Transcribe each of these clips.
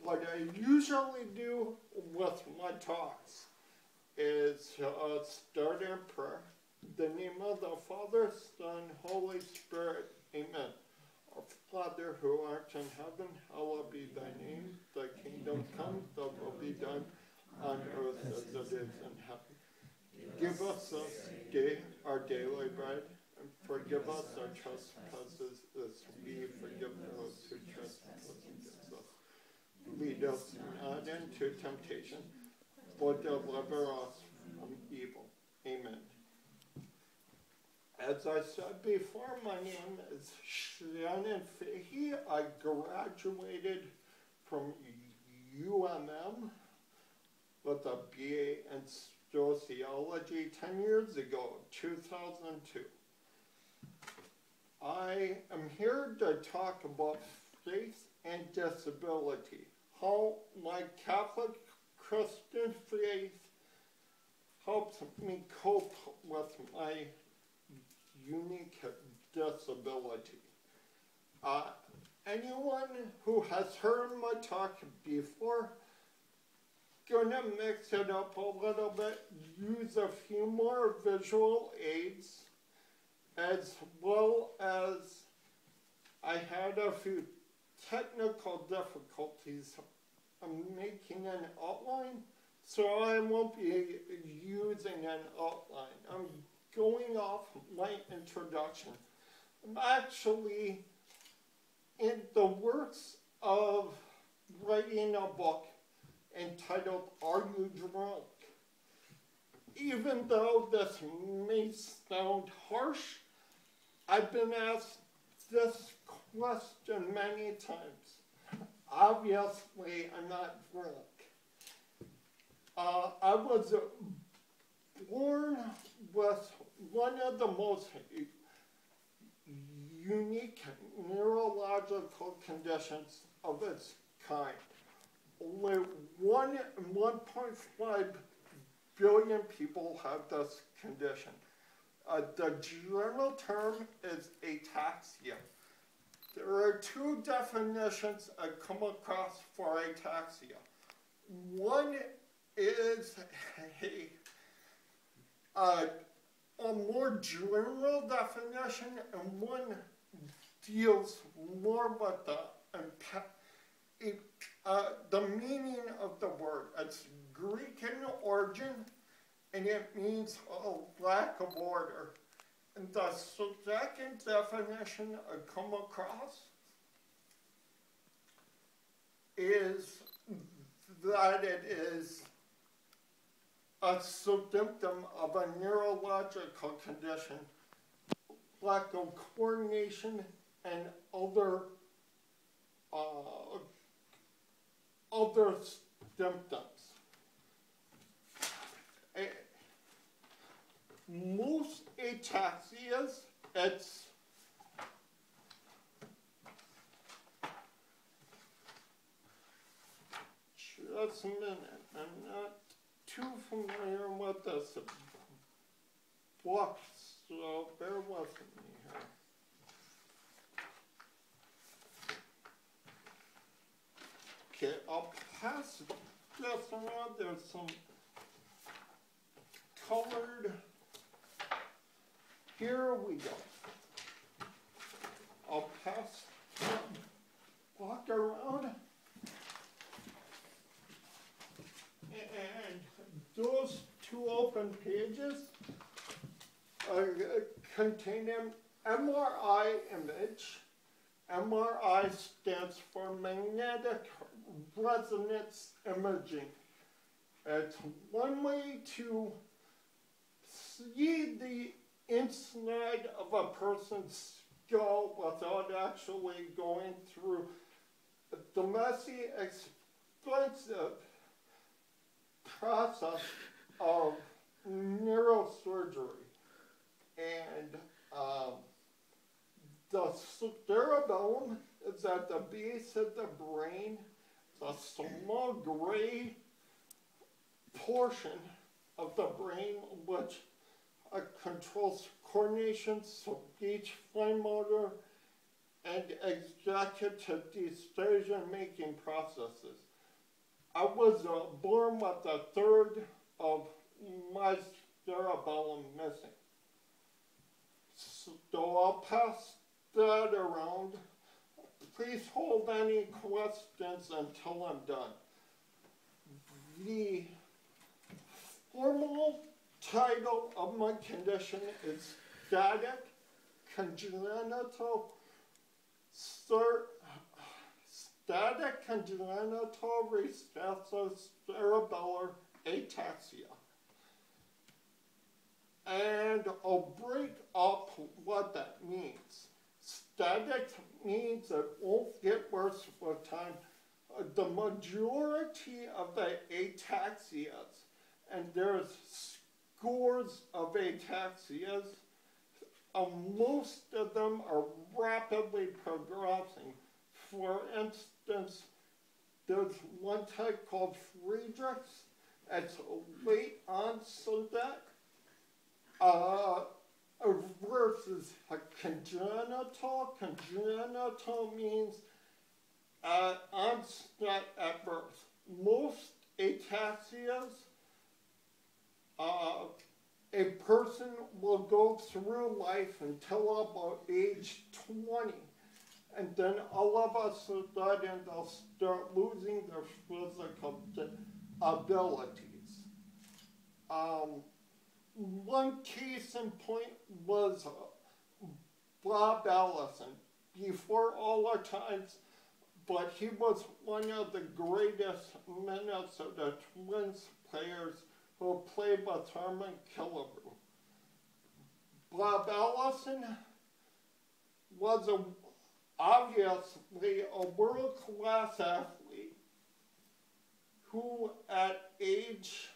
what I usually do with my talks is start in prayer. In the name of the Father, Son, Holy Spirit, amen. Our Father who art in heaven, hallowed be thy name. Thy kingdom come, thy will be done on earth as it is in heaven. Give us this day our daily bread, and forgive us our trespasses as we forgive those who trespass against us. Lead us not into temptation, but deliver us from evil. Amen. As I said before, my name is Shannon Fahey. I graduated from UMM with a BA in sociology 10 years ago, 2002. I am here to talk about faith and disability, how my Catholic Christian faith helps me cope with my unique disability. Anyone who has heard my talk before, gonna mix it up a little bit, use a few more visual aids, as well as I had a few technical difficulties making an outline, so I won't be using an outline. I'm going off my introduction. I'm actually in the works of writing a book entitled Are You Drunk? Even though this may sound harsh, I've been asked this question many times. Obviously, I'm not drunk. I was born with one of the most unique neurological conditions of its kind. Only 1.5 billion people have this condition. The general term is ataxia. There are two definitions I come across for ataxia. One is a more general definition, and one deals more with the meaning of the word. It's Greek in origin, and it means a lack of order. And the second definition I come across is that it is a symptom of a neurological condition, lack of coordination and other symptoms. Most ataxias, it's just a minute, I'm not too familiar with this book, so bear with me here. Okay, I'll pass this around. There's some colored. Here we go. I'll pass the book around. And those two open pages contain an MRI image. MRI stands for magnetic resonance imaging. It's one way to see the inside of a person's skull without actually going through the messy, expensive process of neurosurgery. And the cerebellum is at the base of the brain, the small gray portion of the brain which controls coordination, speech, fine motor, and executive decision-making processes. I was born with a third of my cerebellum missing. So I'll pass that around. Please hold any questions until I'm done. The formal title of my condition is static congenital recessive cerebellar ataxia. And I'll break up what that means. Static means it won't get worse with time. The majority of the ataxias, and there's scores of ataxias, most of them are rapidly progressing. For instance, there's one type called Friedreich's. It's late onset versus a congenital. Congenital means onset at birth. Most ataxias, a person will go through life until about age 20. And then all of a sudden they'll start losing their physical abilities. One case in point was Bob Allison, before all our times, but he was one of the greatest Minnesota Twins players who played with Herman Killebrew. Bob Allison was obviously a world-class athlete who at age,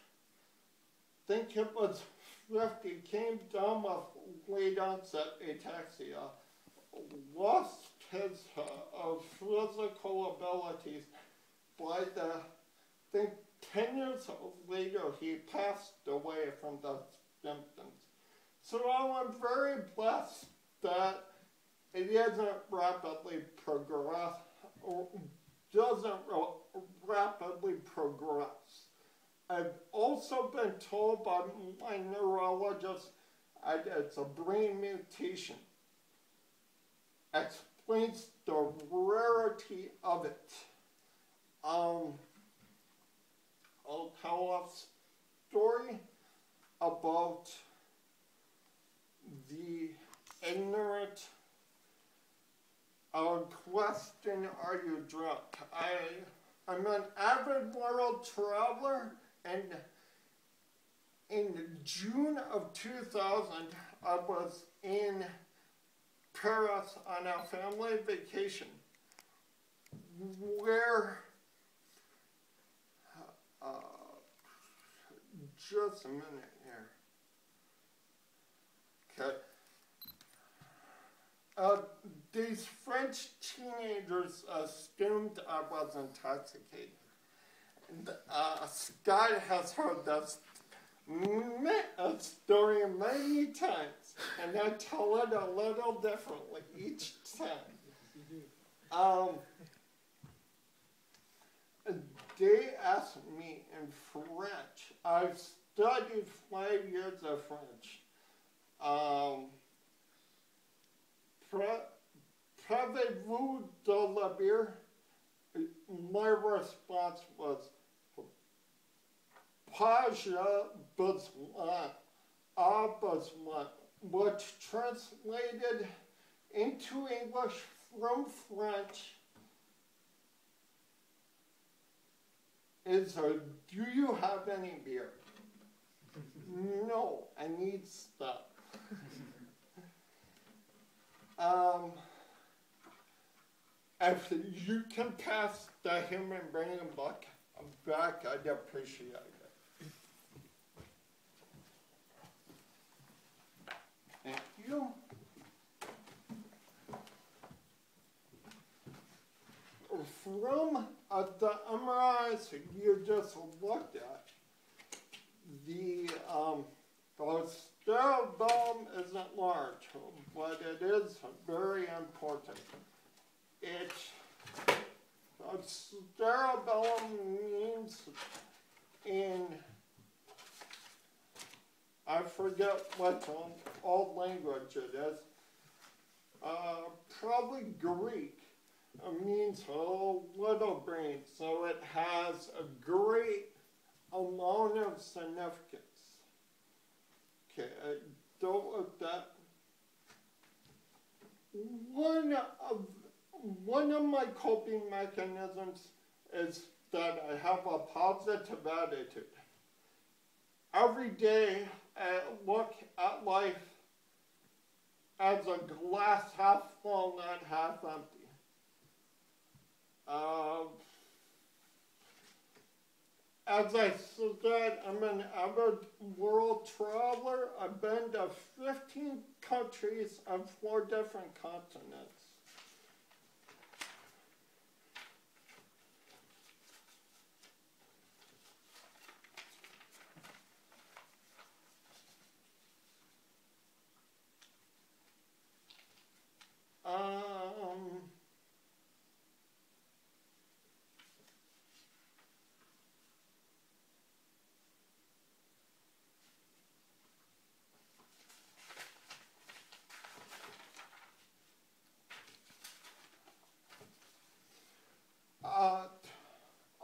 I think it was 50, came down with late onset ataxia, lost his physical abilities. By I think 10 years later, he passed away from the symptoms. So I'm very blessed that it isn't rapidly progress, or doesn't rapidly progress. I've also been told by my neurologist it's a brain mutation. Explains the rarity of it. I'll tell a story about the ignorant question, are you drunk? I'm an avid world traveler, and in June of 2000, I was in Paris on a family vacation where, just a minute here. Okay. These French teenagers assumed I was intoxicated. And, Scott has heard this story many times, and I tell it a little differently each time. They asked me in French. I've studied 5 years of French. Avez-vous de la bière? My response was, pas besoin, besoin, which translated into English from French is, do you have any beer? No, I need stuff. If you can pass the human brain back, I'd appreciate it. Thank you. From the MRIs you just looked at, the cerebellum isn't large, but it is very important. Cerebellum means lessons in, I forget what old language it is, probably Greek. It means little brain, so it has a great amount of significance. Okay, don't look that. One of my coping mechanisms is that I have a positive attitude. Every day I look at life as a glass half full, not half empty. As I said, I'm an avid world traveler. I've been to 15 countries on 4 different continents.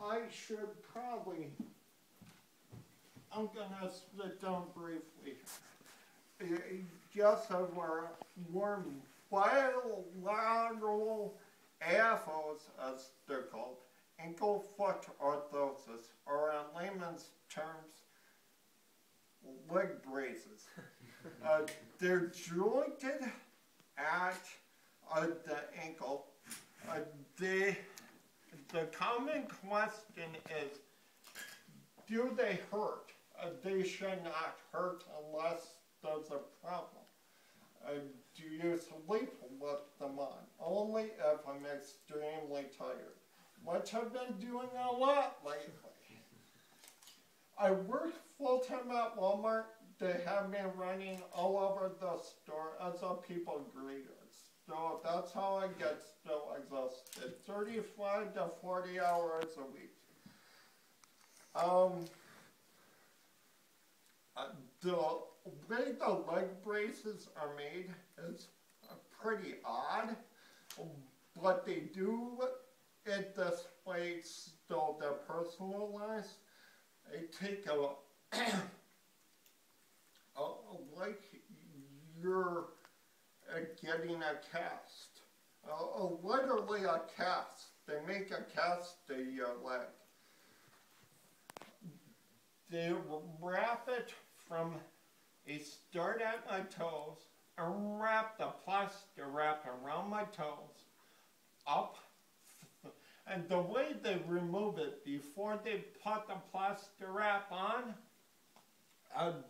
I should probably, I'm gonna sit down briefly. Just as we're bilateral AFOs, as they're called, ankle foot orthosis, or in layman's terms, leg braces. They're jointed at the ankle. The common question is, do they hurt? They should not hurt unless there's a problem. Do you sleep with them on? Only if I'm extremely tired, which I've been doing a lot lately. I work full-time at Walmart. They have me running all over the store as a people greeter. So that's how I get still exhausted. 35 to 40 hours a week. The way the leg braces are made is pretty odd, but they do it this way so they're personalized. They take like you're getting a cast, literally a cast. They make a cast of your leg. They wrap it from a start at my toes and wrap the plaster wrap around my toes, up, and the way they remove it before they put the plaster wrap on,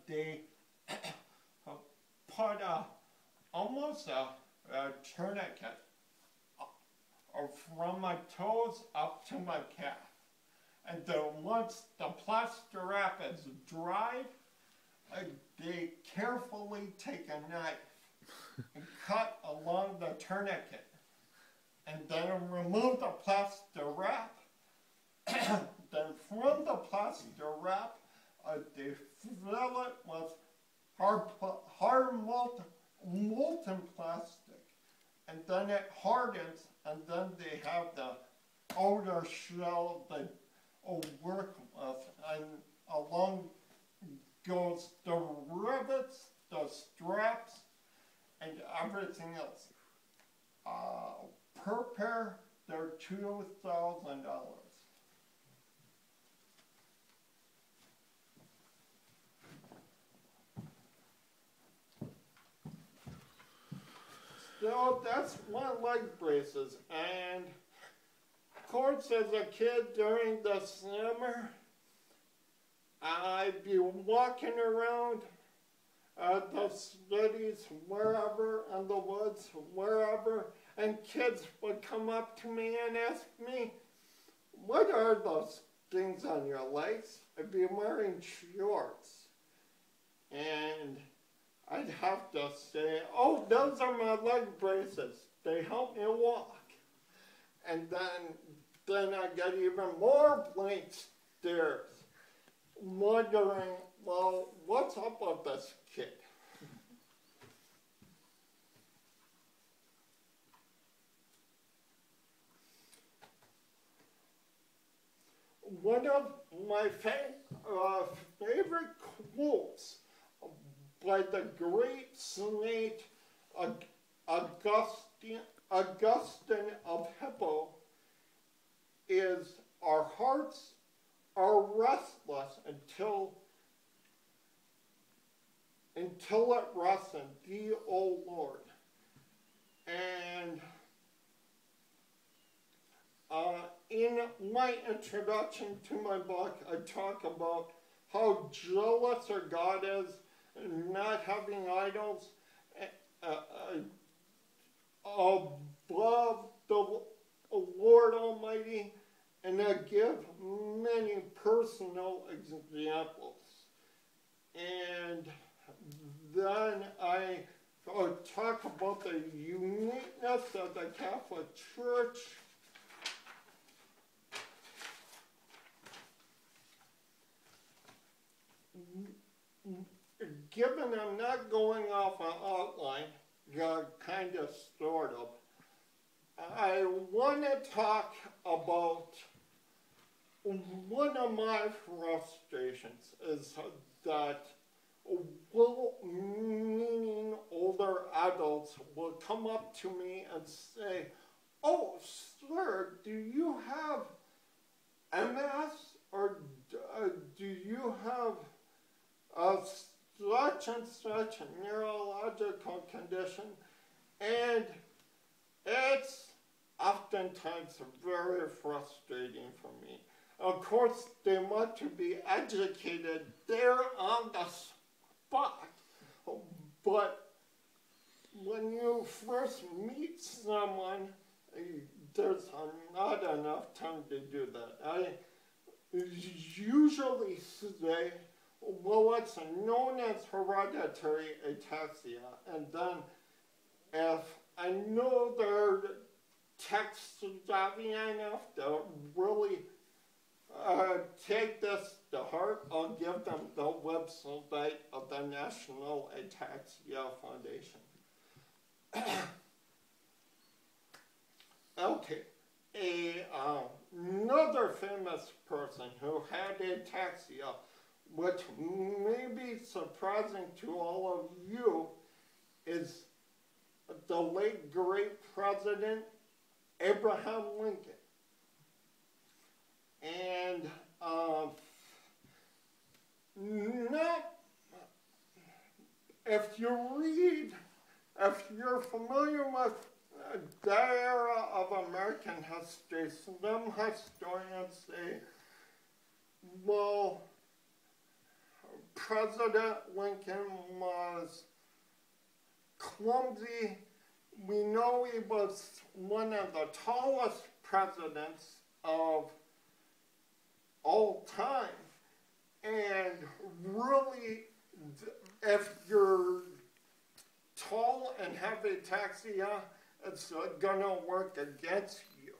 they put almost a tourniquet from my toes up to my calf. And then once the plaster wrap is dried, they carefully take a knife and cut along the tourniquet. And then remove the plaster wrap. Then from the plaster wrap, they fill it with hard molten plastic, and then it hardens, and then they have the outer shell they work with, and along goes the rivets, the straps, and everything else. Per pair, they're $2,000. So that's my leg braces, and of course as a kid during the summer, I'd be walking around the cities, wherever, in the woods, wherever, and kids would come up to me and ask me, what are those things on your legs? I'd be wearing shorts, and I'd have to say, oh, those are my leg braces. They help me walk. And then I get even more blanks stairs, wondering, well, what's up with this kid? One of my favorite quotes by the great Saint Augustine of Hippo is, "Our hearts are restless until it rests in Thee, O Lord." And in my introduction to my book, I talk about how jealous our God is, and not having idols above the Lord Almighty, and I give many personal examples. And then I talk about the uniqueness of the Catholic Church. Given I'm not going off an outline, kind of, sort of, I want to talk about one of my frustrations is that well-meaning older adults will come up to me and say, "Oh, sir, do you have MS, or do you have such and such a neurological condition?" And it's oftentimes very frustrating for me. Of course, they want to be educated there on the spot, but when you first meet someone, there's not enough time to do that. I usually say, well, it's known as hereditary ataxia, and then if I know they're tech-savvy enough to really take this to heart, I'll give them the website of the National Ataxia Foundation. Okay, another famous person who had ataxia, which may be surprising to all of you, is the late great President Abraham Lincoln. And if you're familiar with the era of American history, some historians say, well, President Lincoln was clumsy. We know he was one of the tallest presidents of all time. And really, if you're tall and have ataxia, it's gonna work against you.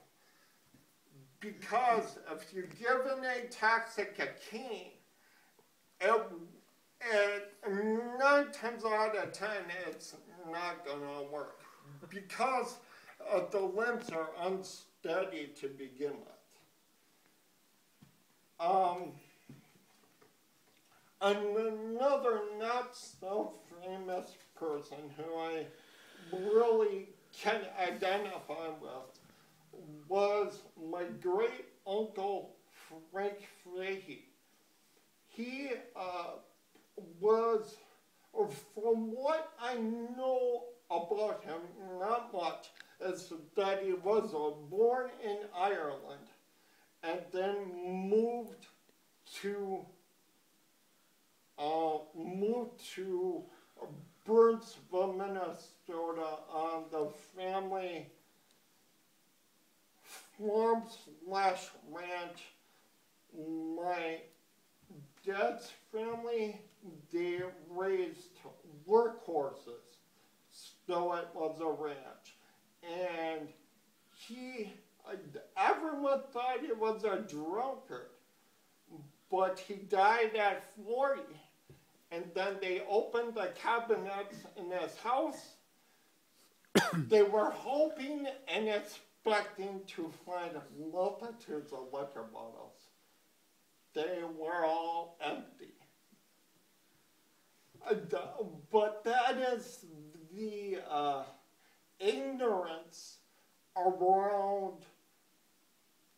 Because if you give an ataxic a cane, it 9 times out of 10, it's not gonna work. Because the limbs are unsteady to begin with. Another not so famous person who I really can identify with was my great uncle Frank Fahey. He was, from what I know about him, not much, is that he was born in Ireland and then moved to Burnsville, Minnesota, on the family farm/ranch. My dad's family, they raised workhorses, so it was a ranch. And everyone thought he was a drunkard, but he died at 40. And then they opened the cabinets in his house. They were hoping and expecting to find multitudes of liquor bottles. They were all empty. But that is the ignorance around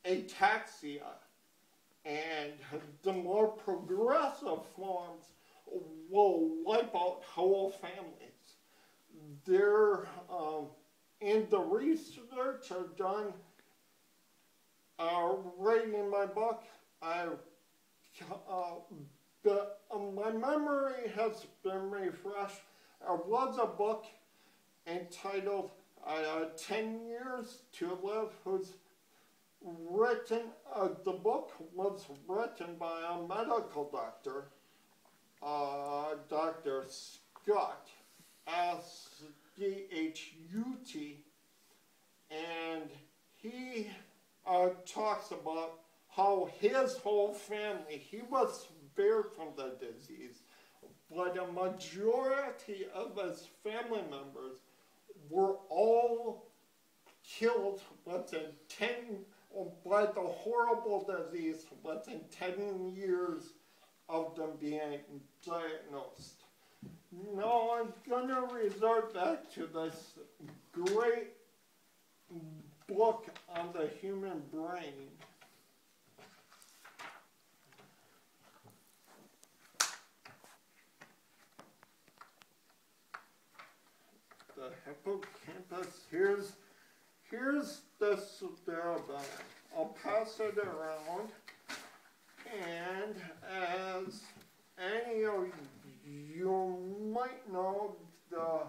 ataxia, and the more progressive forms will wipe out whole families. They're in the research I've done, writing my book, my memory has been refreshed. There was a book entitled 10 Years to Live, who's written, the book was written by a medical doctor, Dr. Scott, S-C-H-U-T, and he talks about how his whole family, he was spared from the disease, but a majority of his family members were all killed by the horrible disease within 10 years of them being diagnosed. Now I'm going to resort back to this great book on the human brain. The hippocampus, here's the cerebellum. I'll pass it around, and as any of you might know, the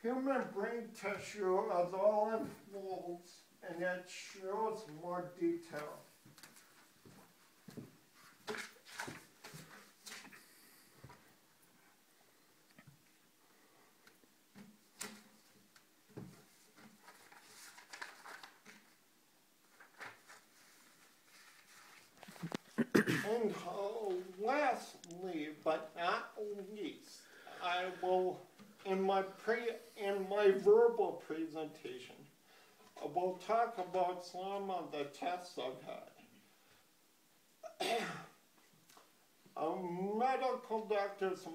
human brain tissue is all in folds, and it shows more detail. And lastly, but not least, I will, in my verbal presentation, I will talk about some of the tests I've had. Medical doctors,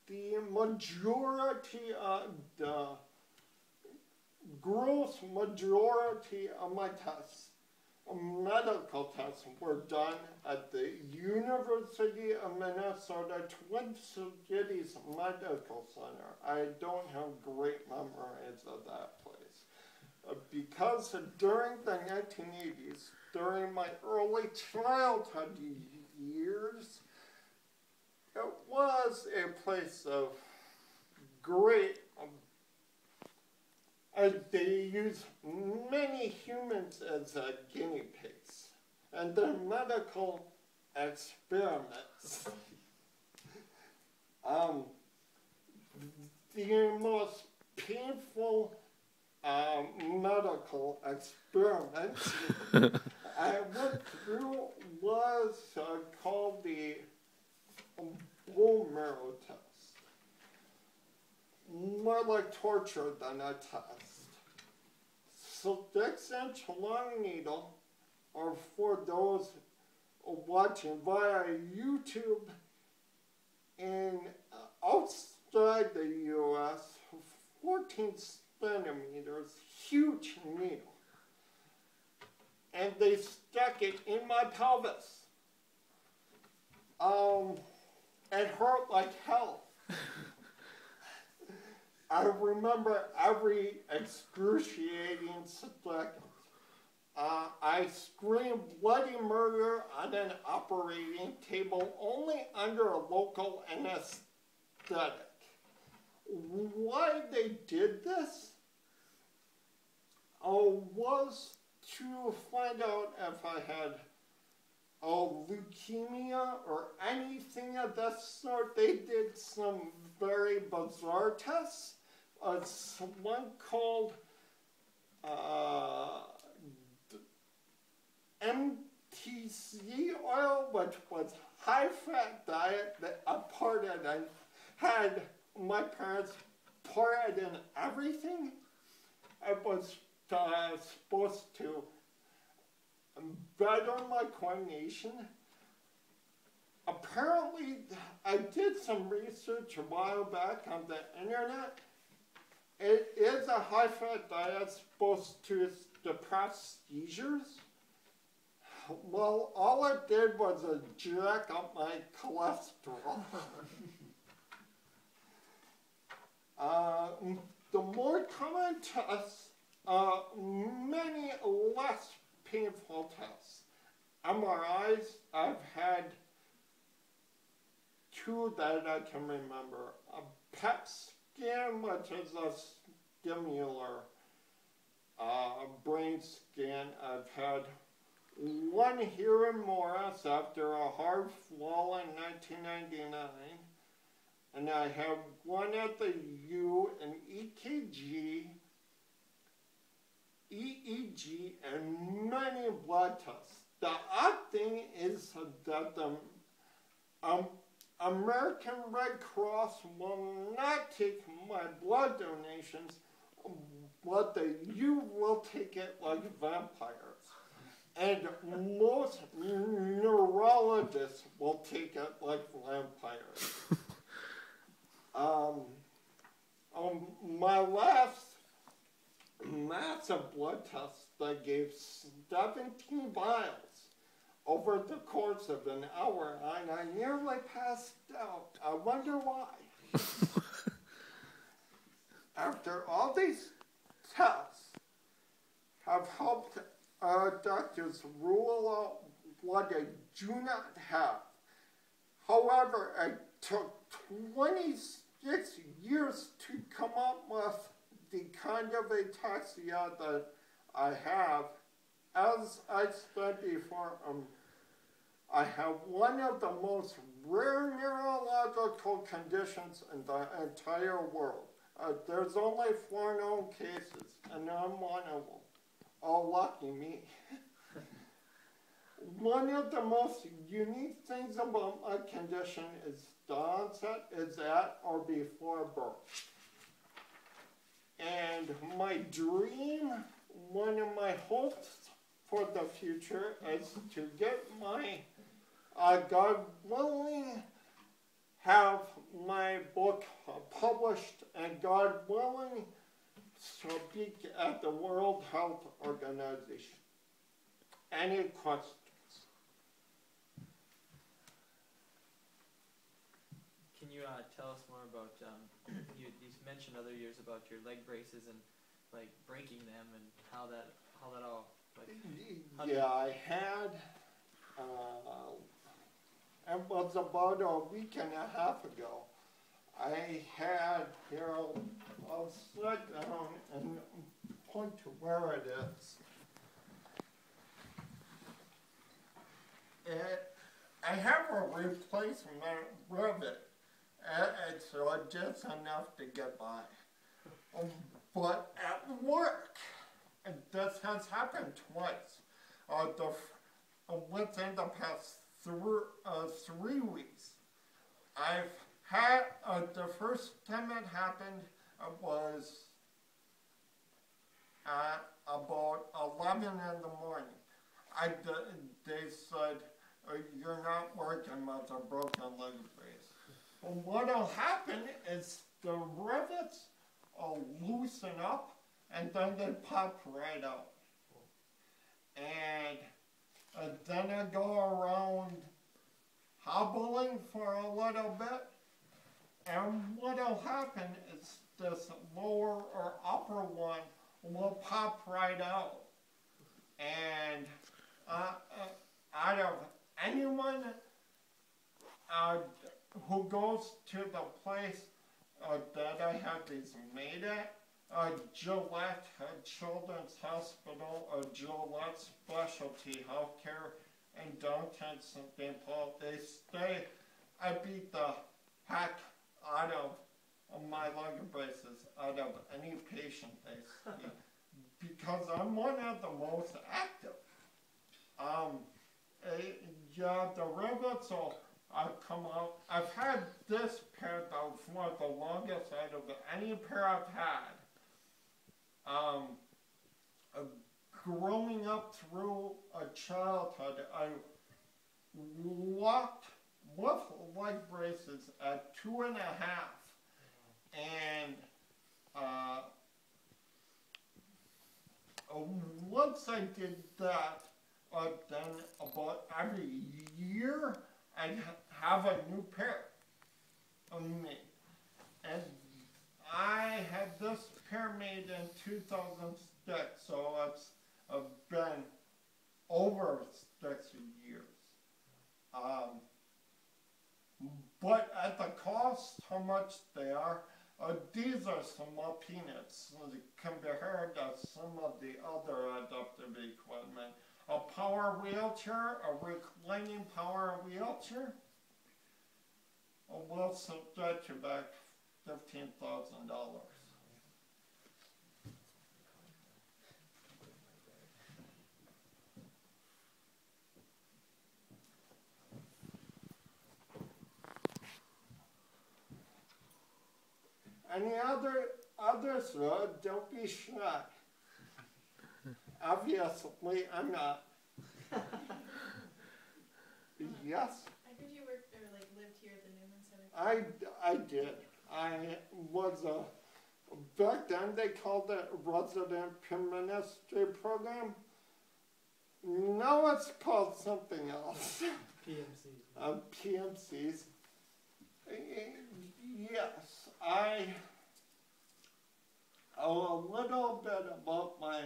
the majority of the gross majority of my tests, medical tests, were done at the University of Minnesota Twin Cities Medical Center. I don't have great memories of that place. Because during the 1980s, during my early childhood years, it was a place of great they use many humans as guinea pigs, and their medical experiments. The most painful medical experiment I went through was called the bone marrow test. More like torture than a test. So 6-inch long needle, or for those watching via YouTube, in outside the U.S., 14 centimeters, huge needle. And they stuck it in my pelvis. It hurt like hell. I remember every excruciating second. I screamed bloody murder on an operating table only under a local anesthetic. Why they did this was to find out if I had leukemia or anything of that sort. They did some very bizarre tests. One called MTHFR, MCT oil, which was high-fat diet that I poured it and had my parents pour it in everything. It was supposed to better my coordination. Apparently, I did some research a while back on the internet. It is a high-fat diet supposed to suppress seizures. Well, all it did was jack up my cholesterol. The more common tests, many less painful tests. MRIs, I've had 2 that I can remember. A PET scan, which is a stimular brain scan. I've had 1 here in Morris after a hard fall in 1999. And I have 1 at the U, an EKG, EEG, and many blood tests. The odd thing is that the American Red Cross will not take my blood donations, but the U will take it like vampires. And most neurologists will take it like vampires. My last massive blood test, I gave 17 vials over the course of an hour, and I nearly passed out. I wonder why. After all these tests have helped doctors rule out what I do not have. However, it took 26 years to come up with the kind of ataxia that I have. As I said before, I have one of the most rare neurological conditions in the entire world. There's only 4 known cases, and I'm one of them. Oh, lucky me. One of the most unique things about my condition is the onset is at or before birth. And my dream, one of my hopes for the future is to get my, God willing, have my book published, and God willing, speak at the World Health Organization. Any questions? Can you tell us more about, you mentioned other years about your leg braces and like breaking them and how that all, like, yeah, I had, it was about a week and a half ago. I had, here, I'll sit down and point to where it is. I have a replacement rivet, and so just enough to get by. But at work, and this has happened twice, within the past 3 weeks, I've had, the first time it happened was at about 11 in the morning. They said, you're not working with a broken leg brace. Well, what'll happen is the rivets will loosen up and then they pop right out. And then I go around hobbling for a little bit, and what'll happen is this lower or upper one will pop right out. And out of anyone who goes to the place that I have these made at, Gillette Children's Hospital, Gillette Specialty Healthcare in downtown St. Paul, I beat the heck out of my leg braces, out of any patient they see, because I'm one of the most active. so I've come out. I've had this pair though for the longest out of any pair I've had. Growing up through a childhood, I walked with leg braces at 2.5, and once I did that, then about every year I'd have a new pair of me. And I had this pair made in 2006, so it's been over 6 years. But at the cost, how much they are, these are small peanuts compared to some of the other adaptive equipment. A power wheelchair, a reclining power wheelchair, will set you back $15,000. Any others, don't be shy. Obviously, I'm not. Yes? I heard you worked or like lived here at the Newman Center. I did. I was back then they called it Resident Ministry Program. Now it's called something else. PMCs. PMCs. Yes, a little bit about my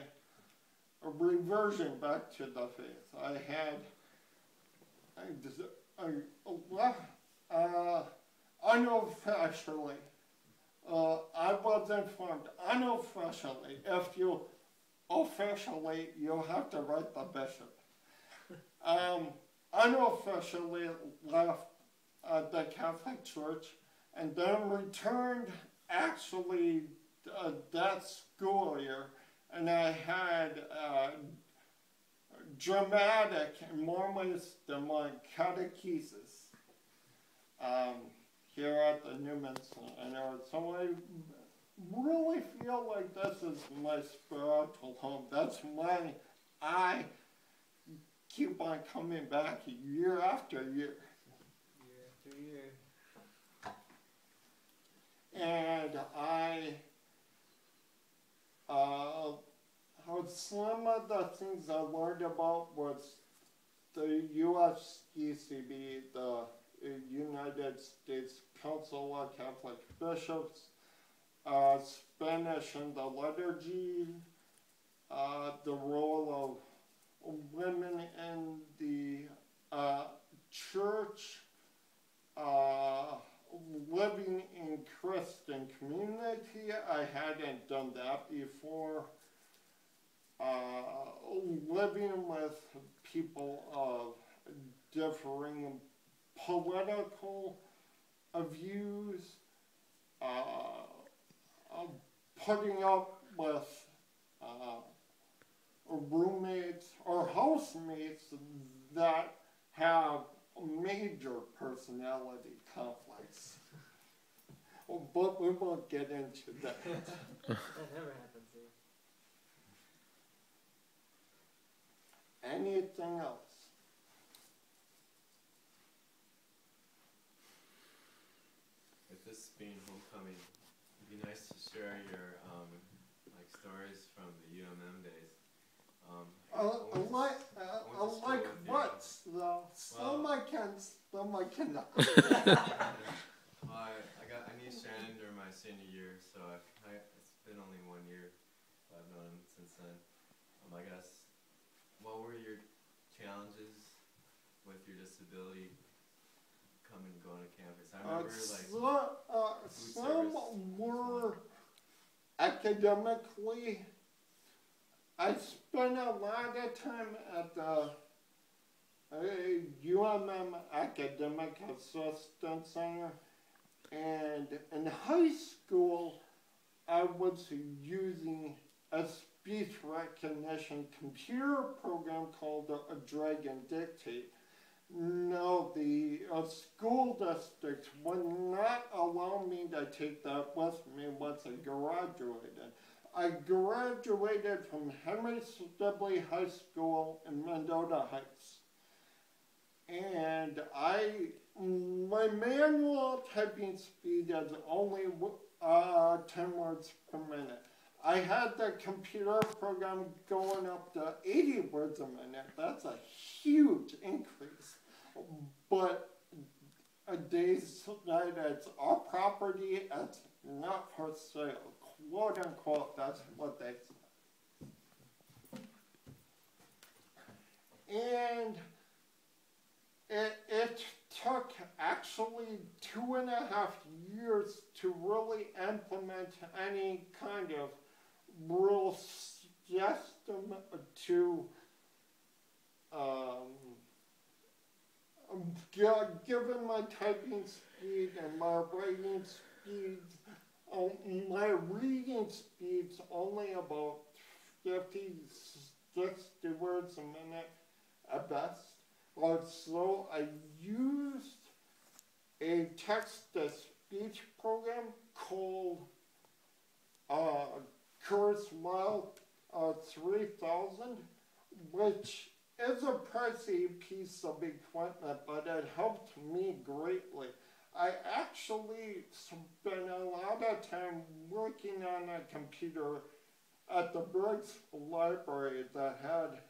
reversion back to the faith. I unofficially, I was informed unofficially. If you officially, you have to write the bishop. Unofficially left the Catholic Church, and then returned actually that school year, and I had dramatic and more ways than one catechesis here at the Newman Center. So I really feel like this is my spiritual home. That's why I keep on coming back year after year. Year. And some of the things I learned about was the USCCB, the United States Council of Catholic Bishops, Spanish in the liturgy, the role of women in the church, living in Christian community. I hadn't done that before. Living with people of differing political views, putting up with roommates or housemates that have major personality conflicts. But we won't get into that. That never happens here. Anything else? With this being homecoming, it'd be nice to share your like stories from the UMM days. Like what? Some I can, some I cannot. Well, I knew Shannon during my senior year, so it's been only 1 year, but I've known him since then. I guess, what were your challenges with your disability coming and going to campus? I remember some were academically. I spent a lot of time at the UMM Academic Assistance Center, and in high school I was using a speech recognition computer program called a Dragon Dictate, No, the school district would not allow me to take that with me once I graduated. I graduated from Henry Sibley High School in Mendota Heights. And my manual typing speed is only 10 words per minute. I had the computer program going up to 80 words a minute. That's a huge increase. But they said it's our property, it's not for sale. Quote unquote, that's what they said. And it took actually 2.5 years to really implement any kind of real system to given my typing speed and my writing speeds, my reading speed's only about 50, 60 words a minute at best. So I used a text-to-speech program called Kurzweil 3000, which is a pricey piece of equipment, but it helped me greatly. I actually spent a lot of time working on a computer at the Briggs Library that had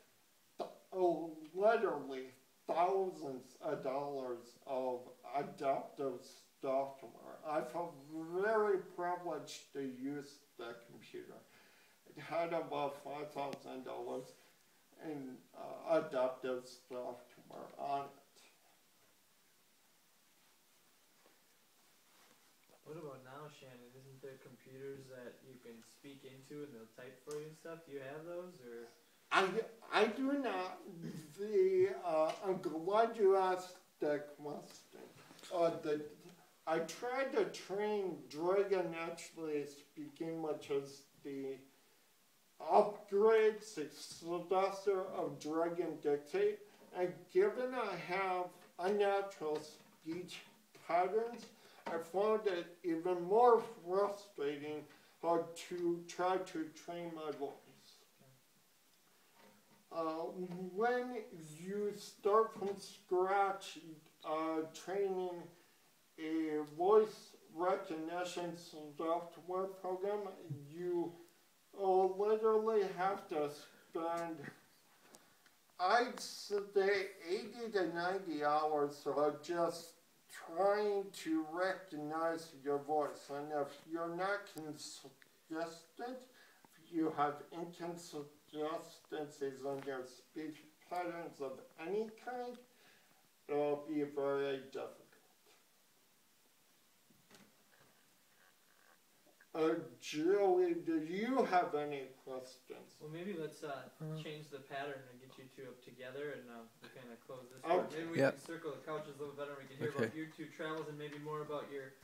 literally thousands of dollars of adaptive software. I felt very privileged to use that computer. It had about $5,000 in adaptive software on it. What about now, Shannon? Isn't there computers that you can speak into and they'll type for you and stuff? Do you have those, or? I do not. I'm glad you asked that question. I tried to train Dragon Naturally Speaking, which is the upgrade successor of Dragon Dictate, and given I have unnatural speech patterns, I found it even more frustrating to try to train my voice. When you start from scratch training a voice recognition software program, you literally have to spend, I'd say, 80 to 90 hours just trying to recognize your voice. And if you're not consistent, if you have inconsistencies in your speech patterns of any kind, it'll be very difficult. Joey, do you have any questions? Well, maybe let's change the pattern and get you two up together, and we'll kind of close this part. Maybe we can circle the couches a little better, and we can hear about your two travels and maybe more about your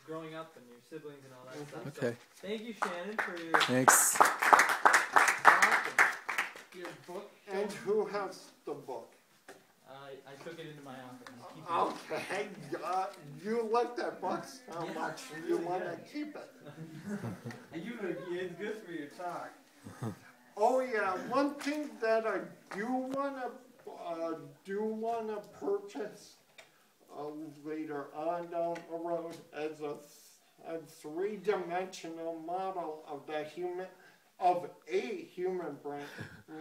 growing up and your siblings and all that stuff. Okay. So, thank you, Shannon, for your Thanks. your book. And who has the book? I took it into my office. Okay, you like that book so much, you want to keep it. It's good for your talk. Oh yeah, one thing that I do want to purchase later on down the road is a three-dimensional model of a human brain,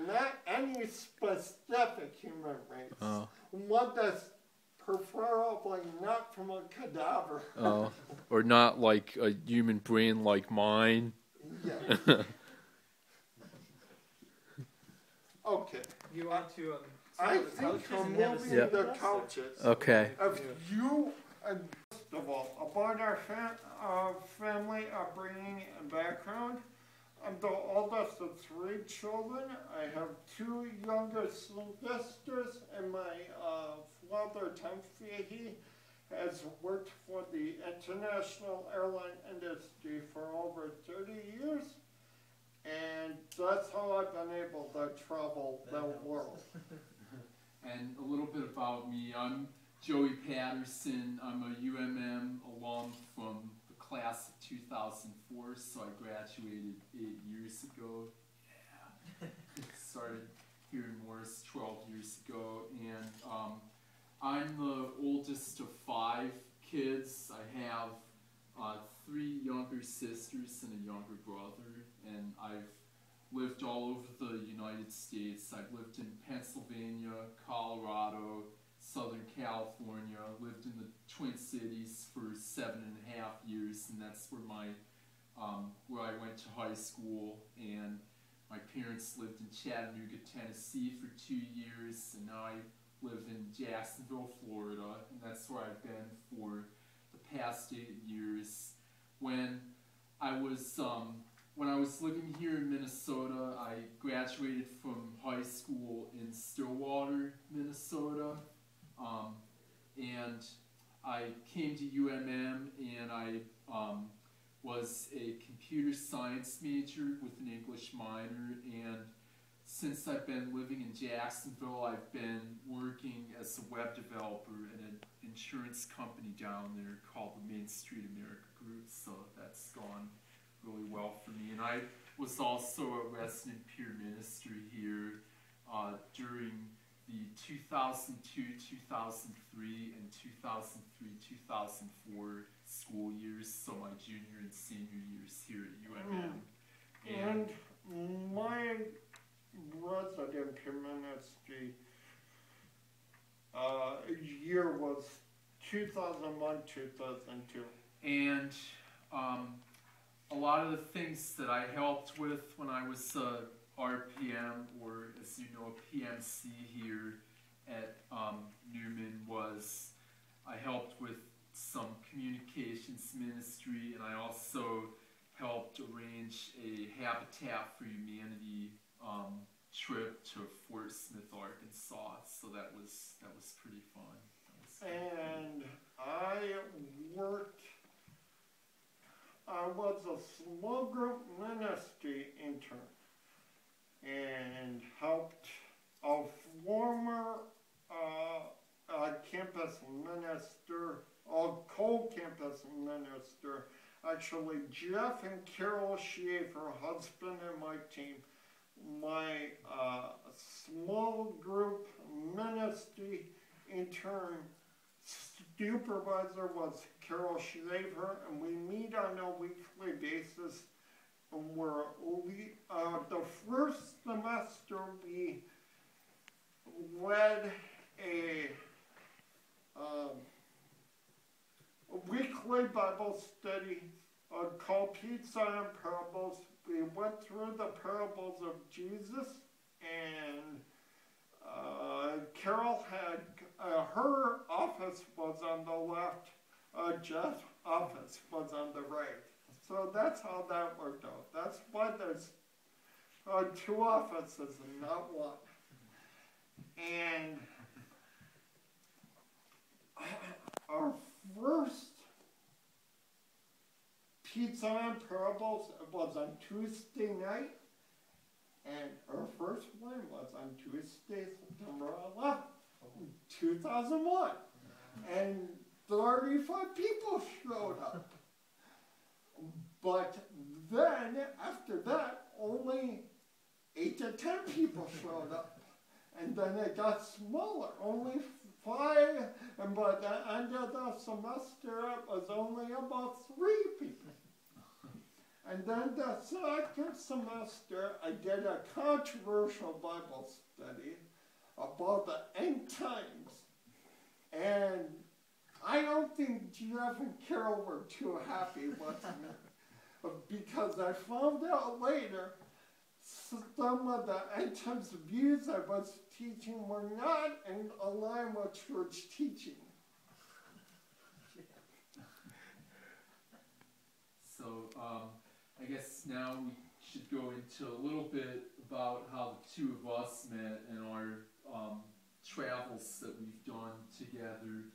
not any specific human race. One that's preferably not from a cadaver. Or not like a human brain like mine. Yeah. Okay. You want to? I think I'm moving the couches. Okay. If you, first of all, about our family upbringing and background, I'm the oldest of 3 children. I have 2 younger sisters, and my father, Tom Fahey, has worked for the international airline industry for over 30 years, and that's how I've been able to travel the world. And a little bit about about me. I'm Joey Patterson. I'm a UMM alum from the class of 2004, so I graduated 8 years ago. Yeah. Started here in Morris 12 years ago, and I'm the oldest of 5 kids. I have 3 younger sisters and a younger brother, and I've lived all over the United States. I've lived in Pennsylvania, Colorado, Southern California, lived in the Twin Cities for 7.5 years, and that's where I went to high school. And my parents lived in Chattanooga, Tennessee for 2 years, and now I live in Jacksonville, Florida, and that's where I've been for the past 8 years. When I was living here in Minnesota, I graduated from high school in Stillwater, Minnesota, and I came to UMM, and I was a computer science major with an English minor, and since I've been living in Jacksonville, I've been working as a web developer at an insurance company down there called the Main Street America Group, so that's gone really well for me. And I was also a resident peer minister here during the 2002, 2003, and 2003-2004 school years, so my junior and senior years here at UMM. And my resident peer ministry year was 2001, 2002. And a lot of the things that I helped with when I was RPM, or as you know, PMC here at Newman, was I helped with some communications ministry, and I also helped arrange a Habitat for Humanity trip to Fort Smith, Arkansas. So that was pretty fun. And I was a small group ministry intern and helped a former campus minister, a co-campus minister, actually Jeff and Carol Schaefer, husband and my team. My small group ministry intern supervisor was Carol Schaefer, and we meet on a weekly basis. And the first semester we led a weekly Bible study called Pizza and Parables. We went through the parables of Jesus, and Carol had, her office was on the left, Jeff's office was on the right. So that's how that worked out. That's why there's 2 offices and not 1. And our first Pizza and Parables was on Tuesday night, and our first one was on Tuesday, September 11th, 2001. And 35 people showed up. But then, after that, only 8 to 10 people showed up. And then it got smaller, only 5, and by the end of the semester, it was only about 3 people. And then the second semester, I did a controversial Bible study about the end times. And I don't think Jeff and Carol were too happy with me, because I found out later some of the end times views I was teaching were not in line with church teaching. So I guess now we should go into a little bit about how the 2 of us met and our travels that we've done together.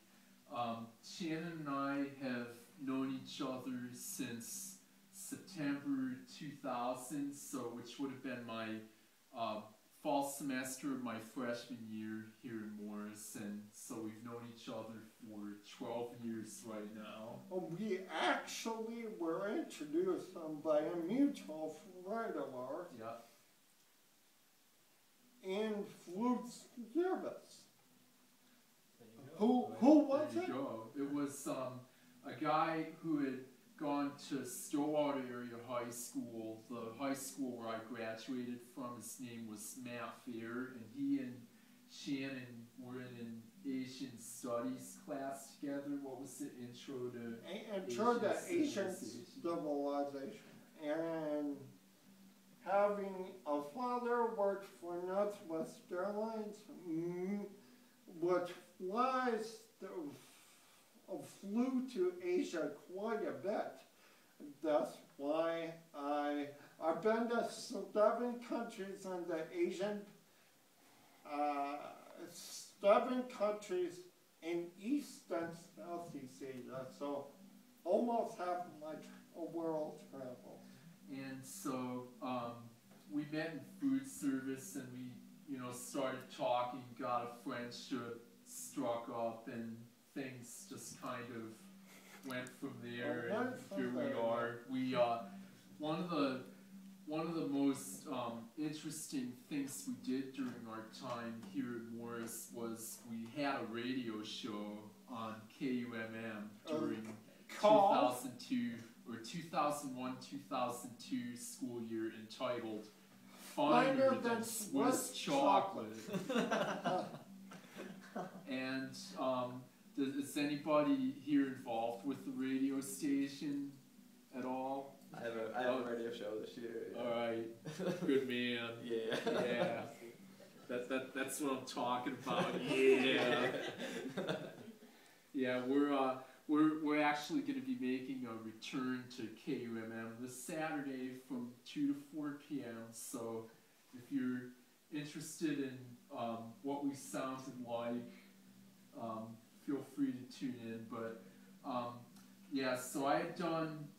Shannon and I have known each other since September 2000, which would have been my fall semester of my freshman year here in Morris, and so right now? We actually were introduced by a mutual friend of ours. Yeah. And Flutes Service. Who was it? Go. It was a guy who had gone to Stillwater Area High School. The high school where I graduated from, his name was Matt Fair, and he and Shannon were in an Asian Studies class together. What was the intro to Asian civilization? And having a father worked for Northwest Airlines, which flew to Asia quite a bit. That's why I've been to 7 countries in the Asian, 7 countries in East and Southeast Asia, so almost half my world travel. And so we met in food service, and we, started talking, got a friendship struck up, and things just kind of went from there. And here we are. We one of the most interesting things we did during our time here at Morris was we had a radio show on KUMM during 2002 or 2001-2002 school year entitled Finer Than Swiss Chocolate. And is anybody here involved with the radio station at all? I have a radio show this year. Yeah. All right, good man. Yeah. That's what I'm talking about. Yeah. Yeah, we're actually going to be making a return to KUMM this Saturday from 2 to 4 p.m. So if you're interested in what we sounded like, feel free to tune in. But yeah, so I had done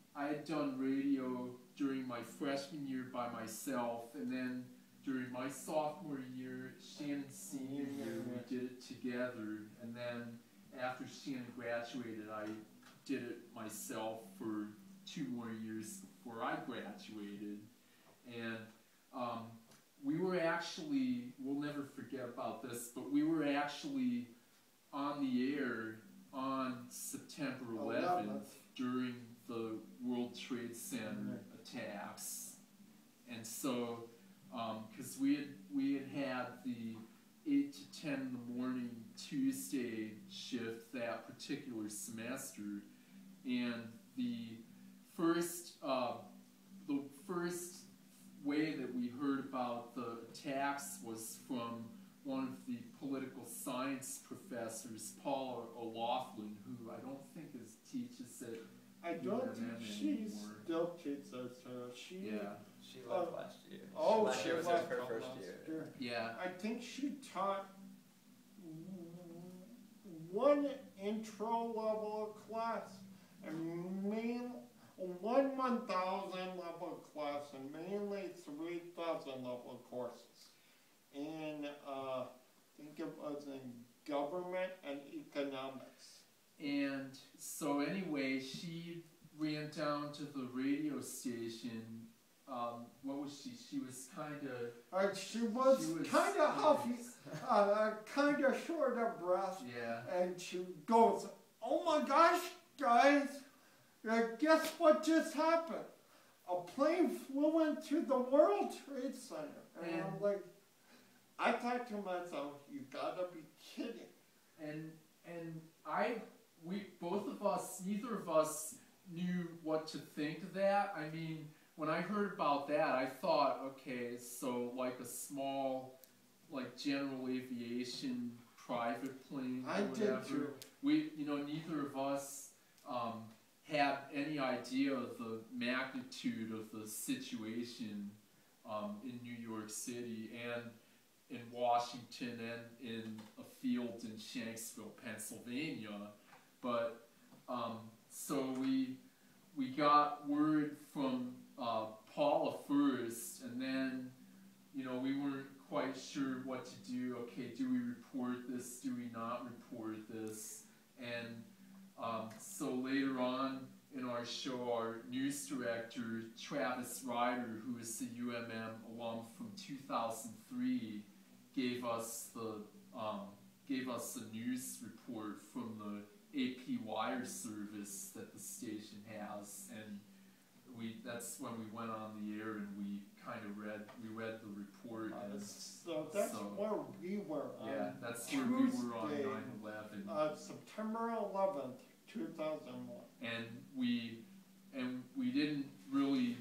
radio during my freshman year by myself, and then during my sophomore year, Shannon's senior year, we did it together, and then after Shannon graduated, I did it myself for 2 more years before I graduated. And we were actually, we'll never forget about this, but we were actually on the air on September 11th during the World Trade Center attacks. And so, because we had the 8 to 10 in the morning Tuesday shift that particular semester, and the first way that we heard about the attacks was from one of the political science professors, Paula O'Loughlin, who I don't think teaches at I don't think she still teaches her. She left last year. Oh, last year was her first year. Yeah. I think she taught one intro level class, and one 1,000 level class, and mainly 3,000 level courses. And I think it was in government and economics. And so anyway, she ran down to the radio station. What was she? She was kind of... she was kind of huffy, kind of short of breath. Yeah. And she goes, "Oh my gosh, guys, guess what just happened? A plane flew into the World Trade Center." And I'm like, I thought to myself, you gotta be kidding. And both of us, neither of us knew what to think of that. I mean, when I heard about that, I thought, okay, so like a small, like general aviation private plane or whatever. Did too. Neither of us had any idea of the magnitude of the situation in New York City and in Washington and in a field in Shanksville, Pennsylvania. But so we got word from Paula first, and then we weren't quite sure what to do. Okay, do we report this? Do we not report this? And so our show, our news director, Travis Ryder, who is the UMM alum from 2003, gave us the news report from the AP wire service that the station has, and that's when we went on the air and we kind of read the report. So that's where we were. Yeah, that's Tuesday, where we were on 9/11. September 11th, 2001. And we didn't really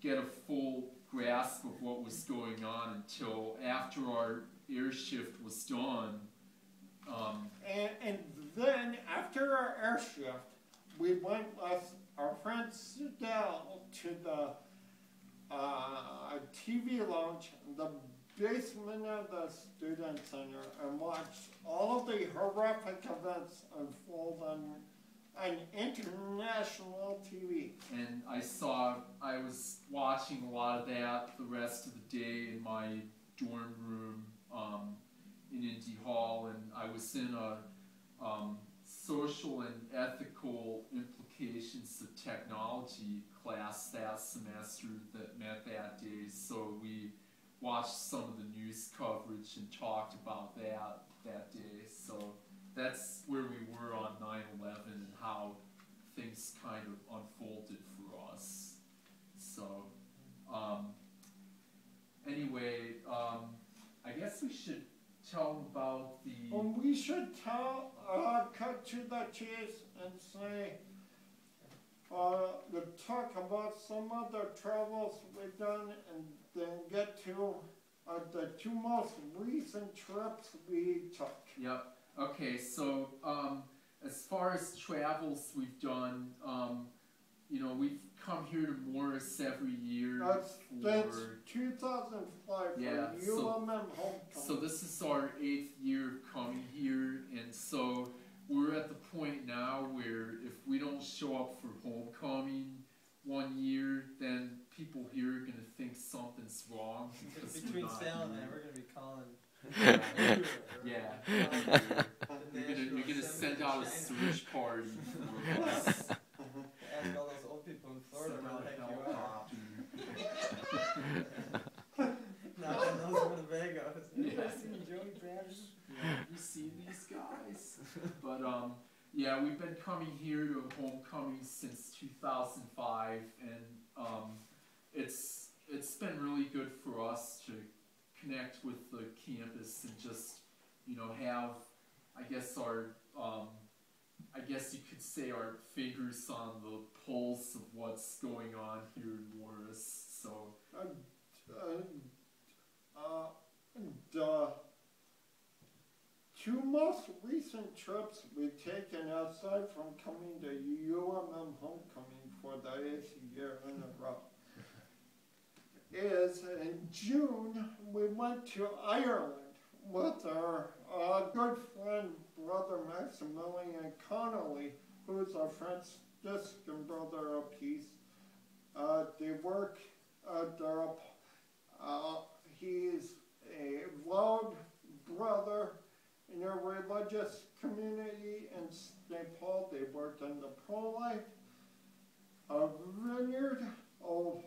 get a full grasp of what was going on until after our air shift was done. And then after our air shift, we went with our friend Sudell to the TV lounge in the basement of the student center and watched all of the horrific events unfold on international TV. And I was watching a lot of that the rest of the day in my dorm room in Indy Hall, and I was in a social and ethical implications of technology class that semester that met that day, so we watched some of the news coverage and talked about that day. So that's where we were on 9/11 and how things kind of unfolded for us. So anyway, I guess we should tell them about the... we should cut to the chase and say, talk about some of the travels we've done and then get to the two most recent trips we took. Yep. Okay, so as far as travels we've done, we've come here to Morris every year. That's 2005 for UMM Homecoming. So this is our 8th year of coming here, and so we're at the point now where if we don't show up for homecoming one year, then people here are going to think something's wrong. Between Sal and I, we're going to be calling. Yeah. You're gonna send out a search party. Ask all those old people in Florida where the heck you are. Now I know Winnebagos. You ever seen Joey Patterson? Yeah, you see these guys? But we've been coming here to homecoming since 2005, and it's been really good for us to connect with the campus and just, have, I guess you could say our fingers on the pulse of what's going on here in Morris. So, the two most recent trips we've taken aside from coming to UMM Homecoming for the 8th year in a row is in June we went to Ireland with our good friend Brother Maximilian Connolly, who's a Franciscan brother of peace. They work he's a loud brother in a religious community in St. Paul. They worked in the pro-life vineyard of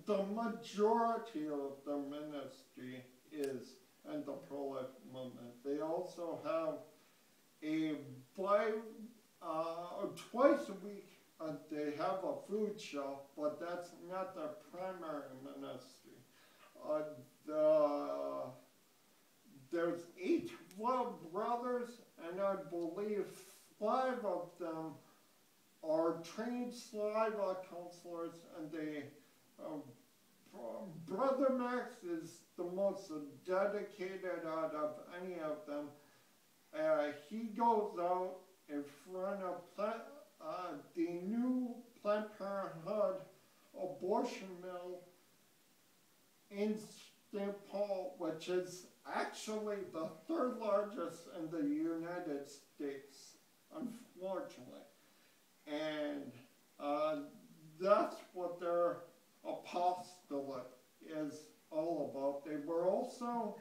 the majority of the ministry is in the pro-life movement. They also have twice a week they have a food shelf, but that's not their primary ministry. There's 8 brothers, and I believe 5 of them are trained saliva counselors, and Brother Max is the most dedicated out of any of them. He goes out in front of the new Planned Parenthood abortion mill in St. Paul, which is actually the 3rd largest in the United States, unfortunately. And that's what their apostolate is all about. They were also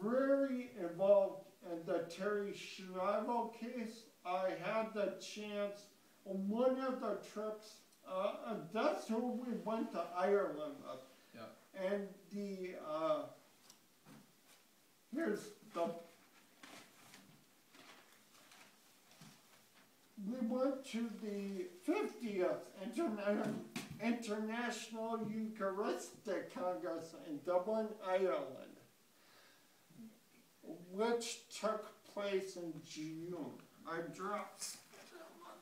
very involved in the Terry Shriver case I had the chance on one of the trips. That's who we went to Ireland with. Yeah. And here's the. We went to the 50th International Eucharistic Congress in Dublin, Ireland, which took place in June. I dropped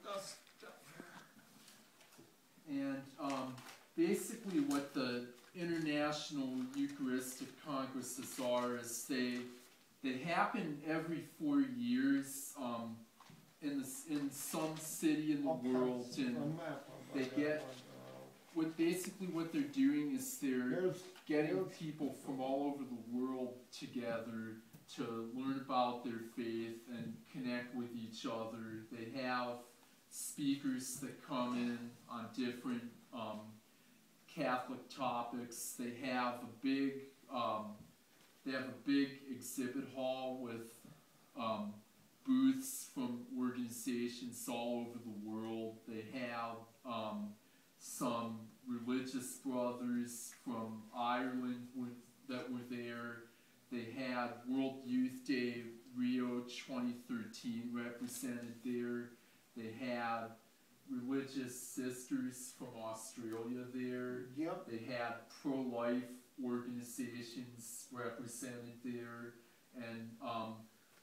the stuff. And basically what the International Eucharistic Congresses are is they happen every 4 years in some city in the world, and they get what they're doing is they're getting people from all over the world together to learn about their faith and connect with each other. They have speakers that come in on different Catholic topics. They have a big exhibit hall with booths from organizations all over the world. They have some religious brothers from Ireland that were there. They had World Youth Day Rio 2013 represented there. They had religious sisters from Australia there. Yep. They had pro-life organizations represented there. And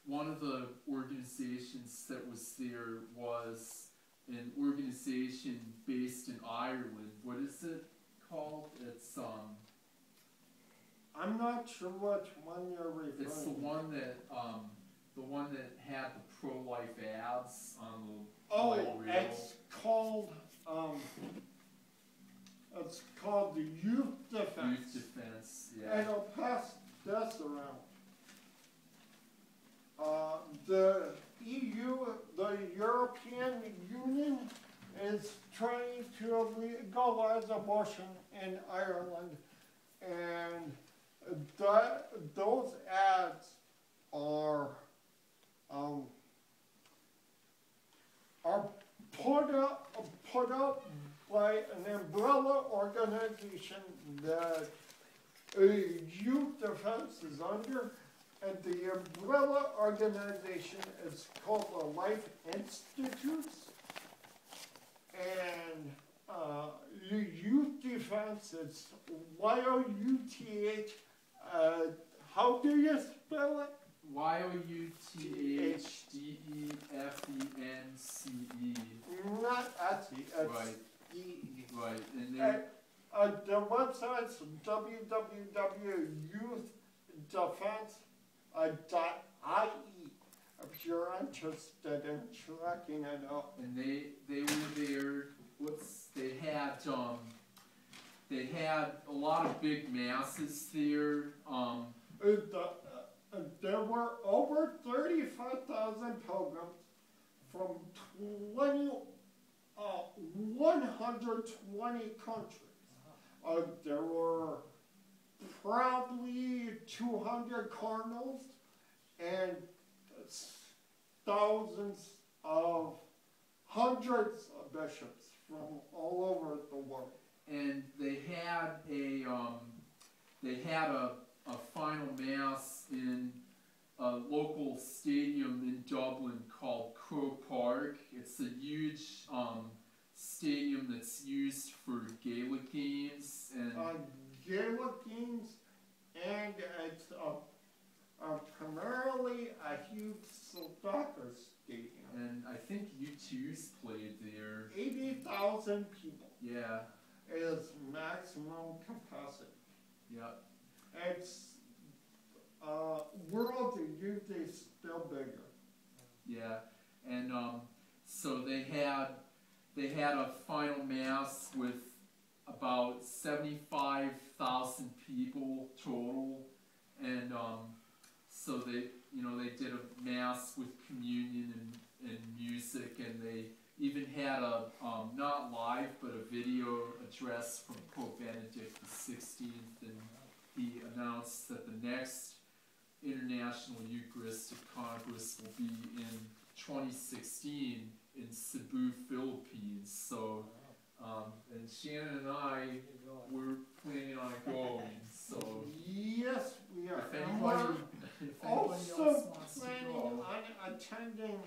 one of the organizations that was there was an organization based in Ireland. What is it called? It's I'm not sure which one you're referring to. It's the one that had the pro-life ads on the light rail. It's called the Youth Defense. Youth Defense, yeah. And I'll pass this around. The EU, the European Union, is trying to legalize abortion in Ireland, and those ads are put up by an umbrella organization that Youth Defense is under, and the umbrella organization is called the Life Institutes, and Youth Defense is Y-O-U-T-H, how do you spell it? Y-O-U-T-H-D-E-F-E-N-C-E. Not Etsy, it's right. E-E. Right, and the website's www.youthdefense.ie if you're interested in checking it out. And they were there. They had a lot of big masses there. There were over 35,000 pilgrims from 120 countries. There were probably 200 cardinals and hundreds of bishops from all over the world. And they had a final mass in a local stadium in Dublin called Croke Park. It's a huge stadium that's used for Gaelic games and Gaelic games, and it's primarily a huge soccer stadium. And I think U2's played there. 80,000 people. Yeah. Is maximum capacity. Yep. It's World Youth is still bigger. Yeah, and so they had a final mass with about 75,000 people total, and so they did a mass with communion and music, and they even had a not live but a video address from Pope Benedict XVI, and he announced that the next International Eucharistic Congress will be in 2016 in Cebu, Philippines. So, and Shannon and I were planning on going. So yes, we are. If anybody Also else wants to planning go, on attending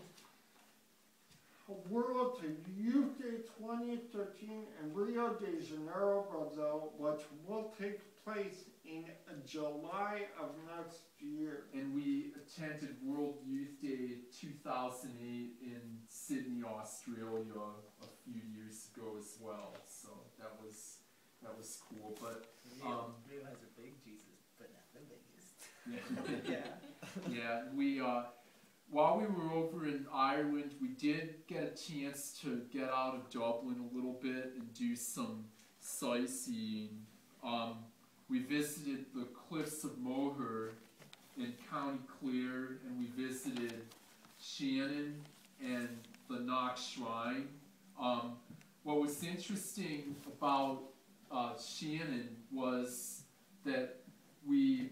World Youth Day 2013 in Rio de Janeiro, Brazil, which will take place in July of next year. And we attended World Youth Day 2008 in Sydney, Australia, a few years ago as well. So that was cool. But Rio has a big Jesus, but not the biggest. yeah, yeah. We while we were over in Ireland, we did get a chance to get out of Dublin a little bit and do some sightseeing. We visited the Cliffs of Moher in County Clare, and we visited Shannon and the Knox Shrine. What was interesting about Shannon was that we,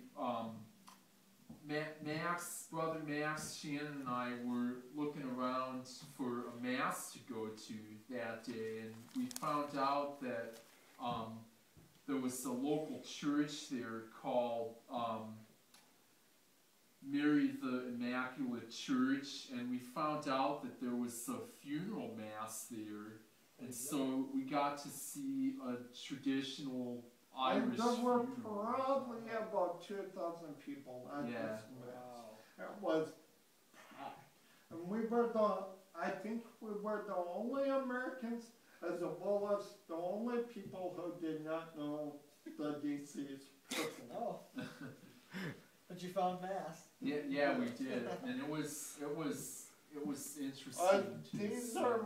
Brother Max, Shannon and I were looking around for a mass to go to that day, and we found out that there was a local church there called Mary the Immaculate Church, and we found out that there was a funeral mass there, and so we got to see a traditional Irish and there were funeral. probably about 2,000 people at this mass. It was packed. And I think we were the only Americans, as well as the only people who did not know the deceased person. Oh. But you found mass. Yeah, we did, and it was interesting. These are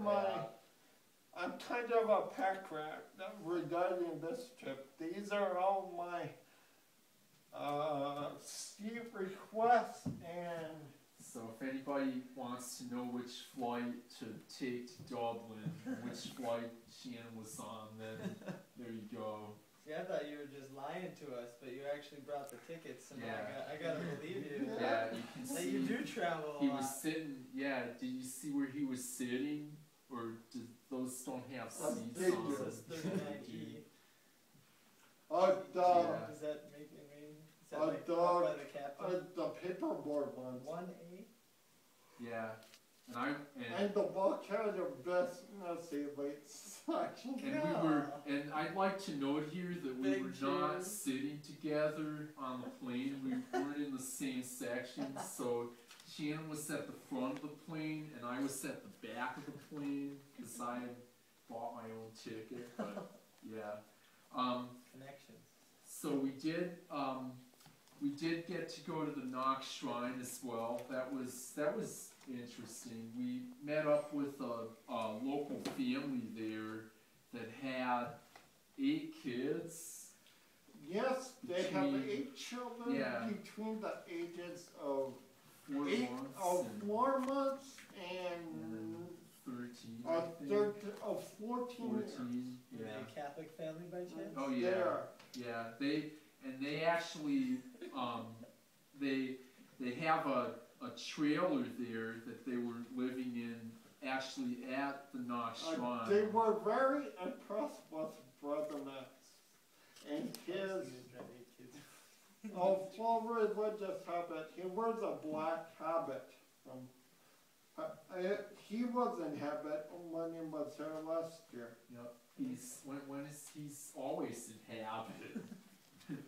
I'm kind of a pack rat regarding this trip. These are all my seat requests, and so if anybody wants to know which flight to take to Dublin, which flight Shannon was on, then there you go. See, I thought you were just lying to us, but you actually brought the tickets, and Yeah. I gotta believe you. Yeah, you can That see. you do travel a He lot. was sitting. Yeah, did you see where he was sitting, or did those don't have seats They on? do. It says 39E. Yeah. Does that make it mean? Is that A like dog, up by the captain? the paperboard ones. 1A? Yeah, and And the book had a business elite section. and I'd like to note here that we Big were not chairs. sitting together on the plane. We weren't in the same section, so Shannon was at the front of the plane, and I was at the back of the plane because I had bought my own ticket. But yeah, Connections. so we did get to go to the Knox Shrine as well. That was interesting. We met up with a local family there that had 8 kids. Yes, they have Between- 8 children between the ages of 4 months 4 months and 13. I think. 14. 14. Are they a Catholic family by chance? Oh They yeah. are. Yeah. They actually they have a trailer there that they were living in, actually at the Knox Shrine. They were very impressed with Brother Max and his full religious habit. He wears a black habit. He was in habit when he was here last year. Yep. He's always in habit.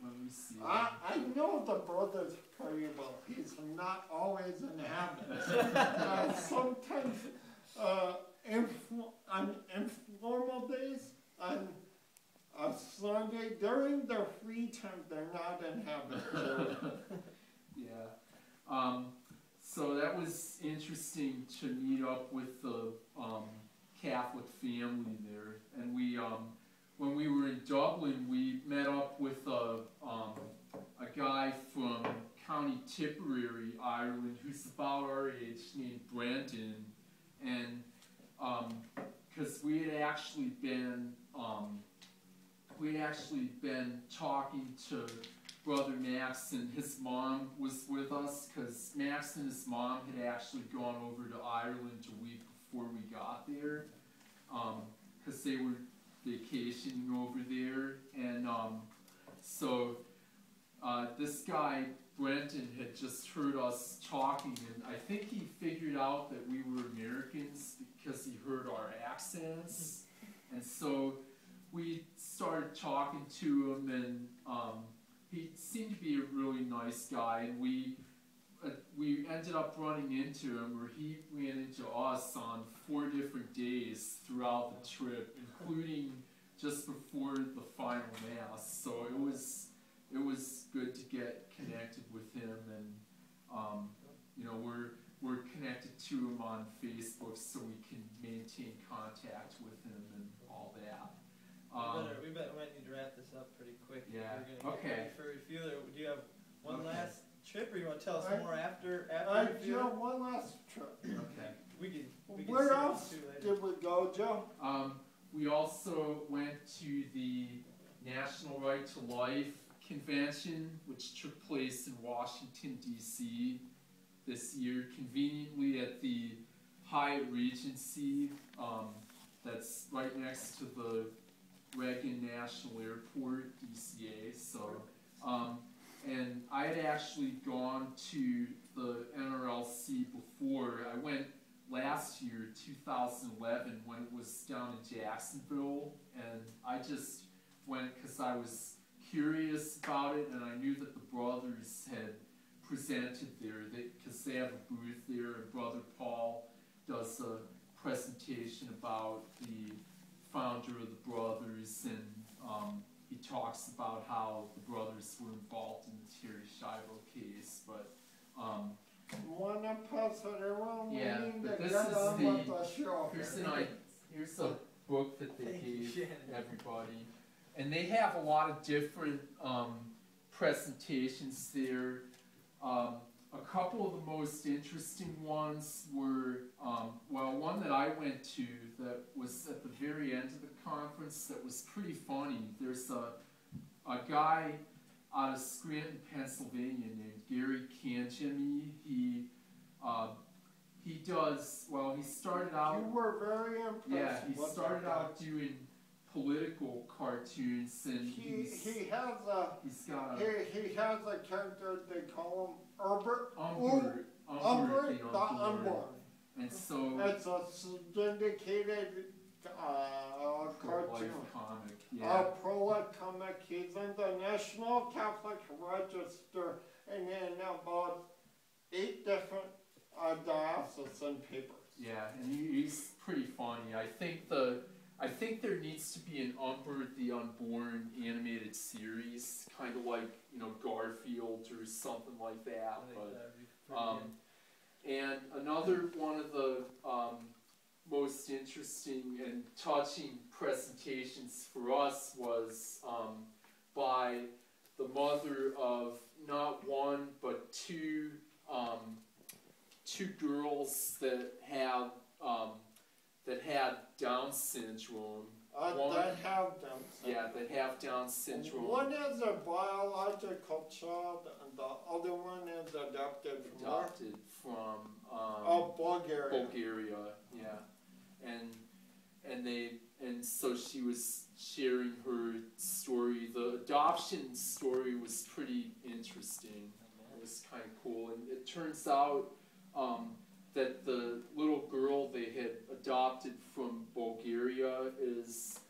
When we see him. I know the brothers pretty well. He's not always in habit. Sometimes on informal days, on a Sunday, during their free time, they're not in habit. Yeah. So that was interesting to meet up with the Catholic family there, and we when we were in Dublin, we met up with a guy from County Tipperary, Ireland, who's about our age, named Brendan, and because we had actually been talking to Brother Max, and his mom was with us, because Max accident. His mom had actually gone over to Ireland a week before we got there, because they were vacationing over there, and so this guy Brenton had just heard us talking, and I think he figured out that we were Americans because he heard our accents, and so we started talking to him, and he seemed to be a really nice guy, and we ended up running into him, or he ran into us on 4 different days throughout the trip, including just before the final mass. So it was good to get connected with him, and you know, we're connected to him on Facebook, so we can maintain contact with him and all that. We might need to wrap this up pretty quick. Yeah. We're gonna get ready for refueler. Do you have one last trip, or you want to tell us more after Joe, one last trip. Okay. We can Where else did we go, Joe? We also went to the National Right to Life convention, which took place in Washington, D.C. this year, conveniently at the Hyatt Regency, that's right next to the Reagan National Airport, DCA. So, and I had actually gone to the NRLC before. I went last year, 2011, when it was down in Jacksonville, and I just went because I was curious about it, and I knew that the brothers had presented there, because they have a booth there, and Brother Paul does a presentation about the founder of the brothers, and he talks about how the brothers were involved in the Terry Schiavo case, but wanna pass it around? yeah, but this is here's a book that they gave everybody, and they have a lot of different presentations there. A couple of the most interesting ones were, well, one that I went to that was at the very end of the conference that was pretty funny. There's a guy out of Scranton, Pennsylvania named Gary Kanjemi. He does, well, he started out... You were very impressed. Yeah, he started out doing political cartoons, and he has a character, they call him Umbert the Unborn. And so it's a syndicated cartoon. Comic, a pro-life comic. He's in the National Catholic Register and in about 8 different diocesan papers. Yeah, and he's pretty funny. I think there needs to be an Umbert the Unborn animated series, kind of like, you know, Garfield or something like that. But and another one of the most interesting and touching presentations for us was by the mother of not one but two girls that had Down syndrome. That have Down syndrome. Yeah, that have Down syndrome. One is a biological child, and the other one is adopted from Bulgaria. Bulgaria, yeah, and so she was sharing her story. The adoption story was pretty interesting. It was kind of cool, and it turns out that the little girl they had adopted from Bulgaria is,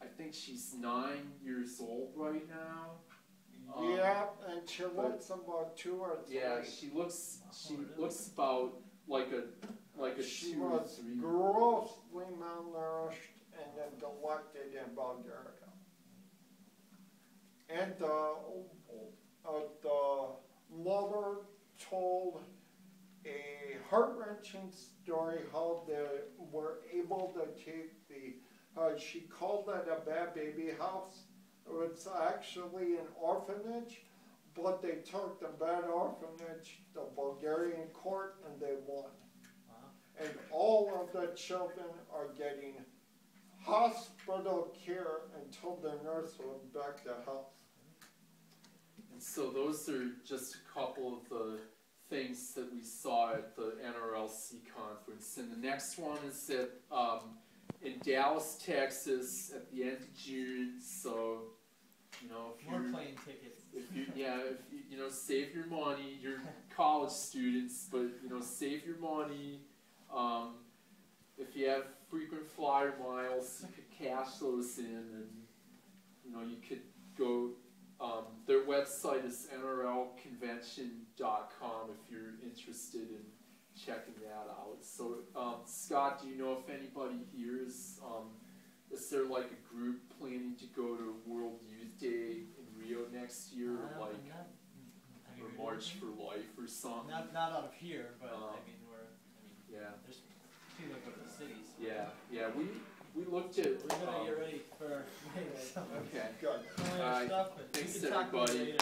I think she's 9 years old right now. Yeah, and she looks about 2 or 3. Yeah, she looks about like a she 2 or was 3. grossly malnourished and neglected in Bulgaria. And the mother told a heart-wrenching story how they were able to take she called it a bad baby house. It's actually an orphanage, but they took the bad orphanage to Bulgarian court and they won. Wow. And all of the children are getting hospital care until the nurse will back to health. And so those are just a couple of the things things that we saw at the NRLC conference. And the next one is at in Dallas, Texas, at the end of June. So, you know, if more you're, plane tickets. if you know, save your money. You're college students, but you know, save your money. If you have frequent flyer miles, you could cash those in, and you know, you could go. Their website is nrlconvention.com if you're interested in checking that out. So, Scott, do you know if anybody here is there like a group planning to go to World Youth Day in Rio next year, or March for Life or something? Not out of here, but yeah. There's people that go to the cities. Yeah, we looked at. We're gonna get ready for. Okay. Good. Thanks everybody.